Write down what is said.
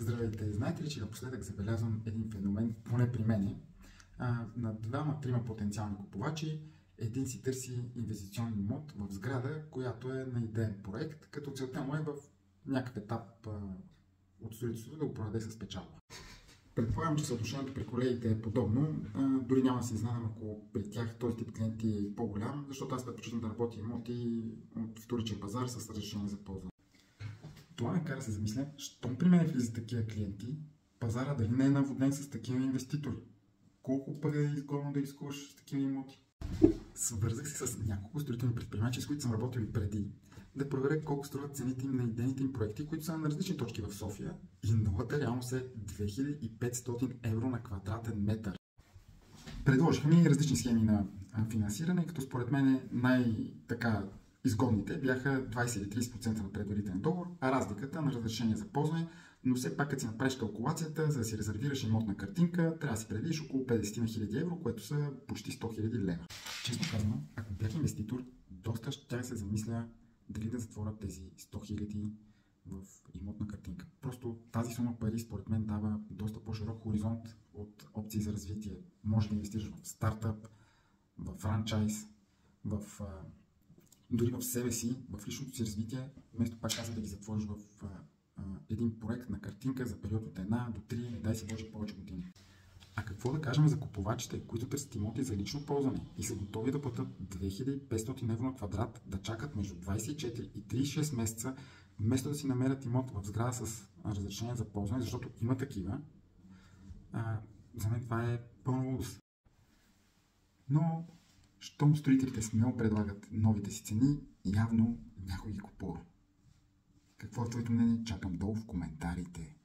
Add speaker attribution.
Speaker 1: Здравейте! Знаете ли, че напоследък забелязвам един феномен, поне при мене, на двама-трима потенциални купувачи, един си търси инвестиционен имот в сграда, която е на идеен проект, като целта му е в някакъв етап от строителството да го продаде с печалба. Предполагам, че съотношението при колегите е подобно, дори няма да се изненадам, ако при тях този тип клиенти е по-голям, защото аз предпочитам да работя имоти от вторичен пазар с разрешение за ползване. Това ме кара да се замисля, щом при мен влизат такива клиенти, пазара дали не е наводнен с такива инвеститори? Колко пък е изгодно да изкуваш с такива имоти? Свързах се с няколко строителни предприемачи, с които съм работил и преди, да проверя колко струват цените им на идейните им проекти, които са на различни точки в София, и нулата реално са 2500 евро на квадратен метър. Предложиха ми различни схеми на финансиране, като според мен най-така изгодните бяха 20 или 30% на предварителен договор, а разликата на разрешение за ползване, но все пак като си направиш калкулацията, за да си резервираш имотна картинка, трябва да си предвидиш около 50 000 евро, което са почти 100 000 лева. Честно казано, ако бях инвеститор, доста ще се замисля дали да затворя тези 100 000 в имотна картинка. Просто тази сума пари според мен дава доста по-широк хоризонт от опции за развитие. Може да инвестираш в стартъп, в франчайз, дори в себе си, в личното си развитие, вместо пак казвам да ги затвориш в един проект на картинка за период от 1 до 3, дай се Боже повече години. А какво да кажем за купувачите, които търсят имоти за лично ползване и са готови да платят 2500 евро на квадрат, да чакат между 24 и 36 месеца, вместо да си намерят имот в сграда с разрешение за ползване, защото има такива. За мен това е пълно лудост. Но щом строителите смело предлагат новите си цени, явно някой ги купува. Какво е твоето мнение? Чакам долу в коментарите.